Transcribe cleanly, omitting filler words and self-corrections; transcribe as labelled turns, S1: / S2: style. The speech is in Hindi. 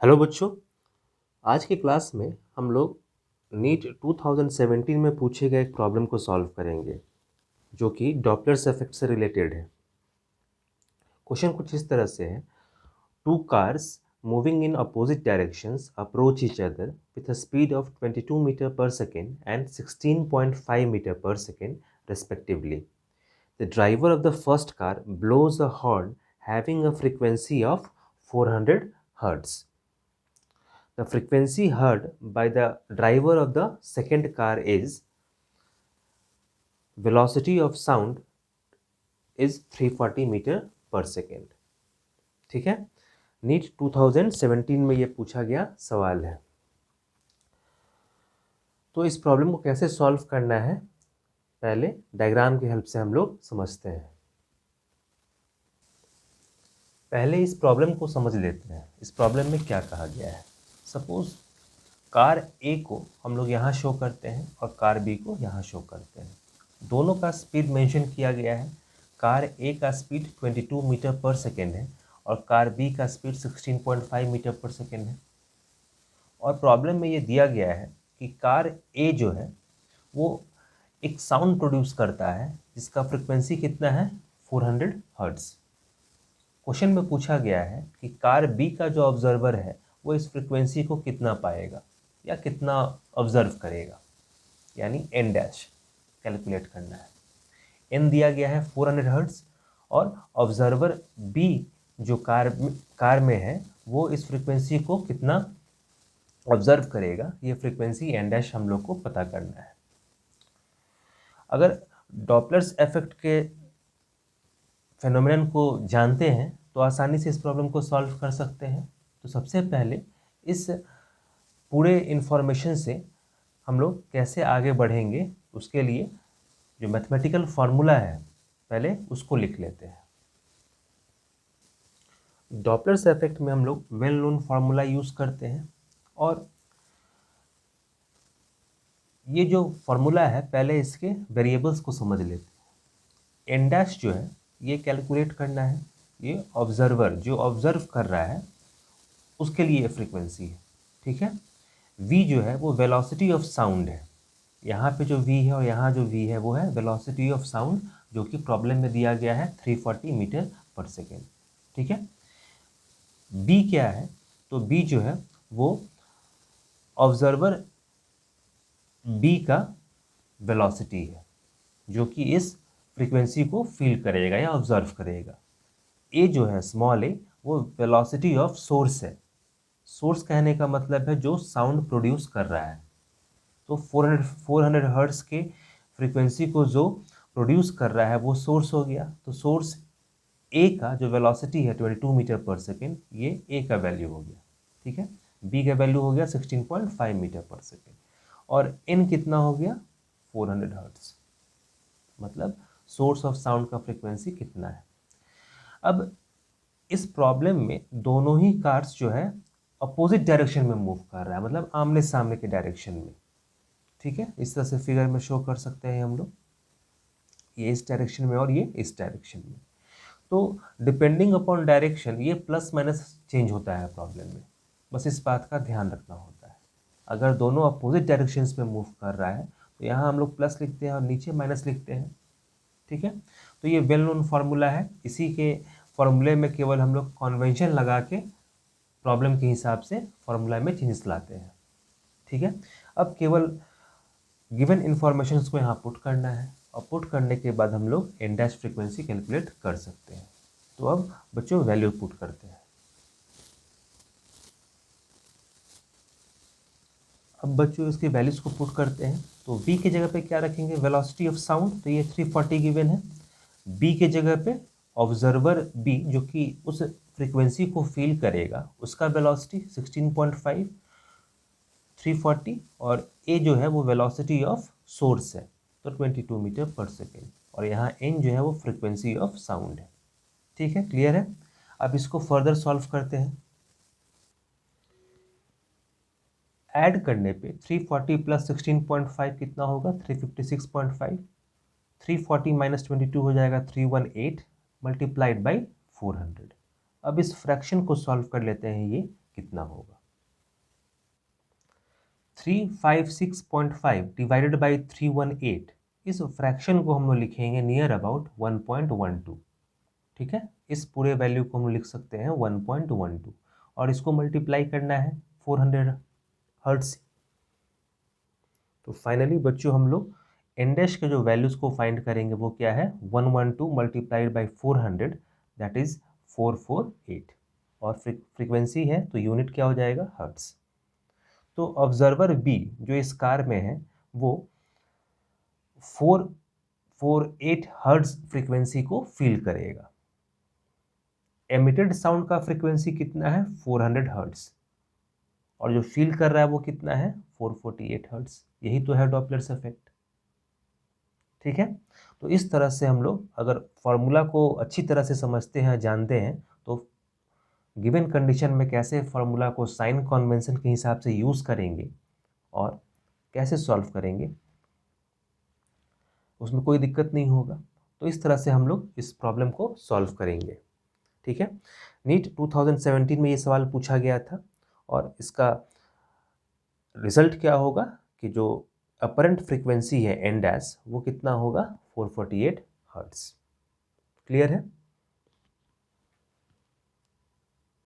S1: हेलो बच्चों। आज की क्लास में हम लोग नीट 2017 में पूछे गए एक प्रॉब्लम को सॉल्व करेंगे जो कि डॉपलर्स इफेक्ट से रिलेटेड है। क्वेश्चन कुछ इस तरह से है। Two cars moving in opposite directions approach each other with a speed of 22 metre per second and 16.5 metre per second respectively. The driver of the first car blows a horn having a frequency of 400 hertz. The frequency heard by the driver of the second car is velocity of sound is 340 metre per second. ठीक है, नीट 2017 में ये पूछा गया सवाल है। तो इस प्रॉब्लम को कैसे सॉल्व करना है, पहले डायग्राम की हेल्प से हम लोग समझते हैं। पहले इस प्रॉब्लम को समझ लेते हैं। इस प्रॉब्लम में क्या कहा गया है। सपोज कार ए को हम लोग यहाँ शो करते हैं और कार बी को यहाँ शो करते हैं। दोनों का स्पीड मेंशन किया गया है। कार ए का स्पीड 22 मीटर पर सेकेंड है और कार बी का स्पीड 16.5 मीटर पर सेकेंड है। और प्रॉब्लम में ये दिया गया है कि कार ए जो है वो एक साउंड प्रोड्यूस करता है जिसका फ्रिक्वेंसी कितना है, 400 हर्ट्ज। क्वेश्चन में पूछा गया है कि कार बी का जो ऑब्जर्वर है वो इस फ्रिक्वेंसी को कितना पाएगा या कितना ऑब्जर्व करेगा, यानी एन डैश कैलकुलेट करना है। एन दिया गया है 400 हर्ट्ज और ऑब्जर्वर बी जो कार में है वो इस फ्रिक्वेंसी को कितना ऑब्जर्व करेगा, ये फ्रिक्वेंसी एन डैश हम लोग को पता करना है। अगर डॉपलर्स इफेक्ट के फेनोमेनन को जानते हैं तो आसानी से इस प्रॉब्लम को सॉल्व कर सकते हैं। तो सबसे पहले इस पूरे इन्फॉर्मेशन से हम लोग कैसे आगे बढ़ेंगे, उसके लिए जो मैथमेटिकल फार्मूला है पहले उसको लिख लेते हैं। डॉपलर्स इफेक्ट में हम लोग वेल नोन फार्मूला यूज़ करते हैं और ये जो फार्मूला है पहले इसके वेरिएबल्स को समझ लेते हैं। एन डैश जो है ये कैलकुलेट करना है, ये ऑब्जर्वर जो ऑब्जर्व कर रहा है उसके लिए फ्रीक्वेंसी है। ठीक है, v जो है वो वेलोसिटी ऑफ साउंड है। यहाँ पे जो v है और यहाँ जो v है वो है वेलोसिटी ऑफ साउंड, जो कि प्रॉब्लम में दिया गया है 340 मीटर पर सेकेंड। ठीक है, b क्या है, तो b जो है वो ऑब्जर्वर b का वेलोसिटी है जो कि इस फ्रीक्वेंसी को फील करेगा या ऑब्जर्व करेगा। a जो है स्मॉल a वो वेलोसिटी ऑफ सोर्स है। सोर्स कहने का मतलब है जो साउंड प्रोड्यूस कर रहा है। तो 400 हर्ट्ज के फ्रीक्वेंसी को जो प्रोड्यूस कर रहा है वो सोर्स हो गया। तो सोर्स ए का जो वेलोसिटी है 22 मीटर पर सेकेंड, ये ए का वैल्यू हो गया। ठीक है, बी का वैल्यू हो गया 16.5 मीटर पर सेकेंड और एन कितना हो गया, 400 हर्ट्ज। मतलब सोर्स ऑफ साउंड का फ्रीक्वेंसी कितना है। अब इस प्रॉब्लम में दोनों ही कार्स जो है अपोजिट डायरेक्शन में मूव कर रहा है, मतलब आमने सामने के डायरेक्शन में। ठीक है, इस तरह से फिगर में शो कर सकते हैं हम लोग, ये इस डायरेक्शन में और ये इस डायरेक्शन में। तो डिपेंडिंग अपॉन डायरेक्शन ये प्लस माइनस चेंज होता है प्रॉब्लम में, बस इस बात का ध्यान रखना होता है। अगर दोनों अपोजिट डायरेक्शंस में मूव कर रहा है तो यहाँ हम लोग प्लस लिखते हैं और नीचे माइनस लिखते हैं। ठीक है, तो ये वेल नोन फार्मूला है। इसी के फार्मूले में केवल हम लोग कॉन्वेंशन लगा के प्रॉब्लम के हिसाब से फार्मूला में चेंजेस लाते हैं। ठीक है, अब केवल गिवन इंफॉर्मेशंस को यहाँ पुट करना है और पुट करने के बाद हम लोग एन डैश फ्रीक्वेंसी कैलकुलेट कर सकते हैं। तो अब बच्चों वैल्यू पुट करते हैं। अब बच्चों इसकी वैल्यूज को पुट करते हैं। तो v की जगह पे क्या रखेंगे, वेलोसिटी ऑफ साउंड, तो ये 340 गिवन है। b के जगह पे ऑब्जर्वर b जो कि उस फ्रीक्वेंसी को फील करेगा उसका वेलोसिटी 16.5 340 और a जो है वो वेलोसिटी ऑफ सोर्स है तो 22 मीटर पर सेकेंड और यहाँ n जो है वो फ्रीक्वेंसी ऑफ साउंड है। ठीक है, क्लियर है। अब इसको फर्दर सॉल्व करते हैं। ऐड करने पे 340 प्लस 16.5 कितना होगा, 356.5। 340 माइनस 22 हो जाएगा 318 मल्टीप्लाइड बाई 400। अब इस फ्रैक्शन को सॉल्व कर लेते हैं ये कितना होगा। 356.5 डिवाइडेड बाई 318, इस फ्रैक्शन को हम लोग लिखेंगे नियर अबाउट 1.12। ठीक है, इस पूरे वैल्यू को हम लिख सकते हैं 1.12 और इसको मल्टीप्लाई करना है 400 हर्ट्ज से। तो फाइनली बच्चों हम लोग एन डैश के जो वैल्यूज को फाइंड करेंगे वो क्या है, 112 मल्टीप्लाइड बाई 400 दैट इज 448 और फ्रीक्वेंसी है तो यूनिट क्या हो जाएगा, हर्ट्ज। तो ऑब्जर्वर बी जो इस कार में है वो 448 हर्ट्ज फ्रीक्वेंसी को फील करेगा। एमिटेड साउंड का फ्रीक्वेंसी कितना है, 400 हर्ट्ज, और जो फील कर रहा है वो कितना है, 448 हर्ट्ज। यही तो है डॉपलर्स इफेक्ट। ठीक है, तो इस तरह से हम लोग अगर फॉर्मूला को अच्छी तरह से समझते हैं, जानते हैं, तो गिवन कंडीशन में कैसे फॉर्मूला को साइन कन्वेंशन के हिसाब से यूज करेंगे और कैसे सॉल्व करेंगे, उसमें कोई दिक्कत नहीं होगा। तो इस तरह से हम लोग इस प्रॉब्लम को सॉल्व करेंगे। ठीक है, नीट 2017 में ये सवाल पूछा गया था और इसका रिजल्ट क्या होगा कि जो अपरेंट फ्रीक्वेंसी है एन डैश वो कितना होगा, 448 हर्ट्ज। क्लियर है।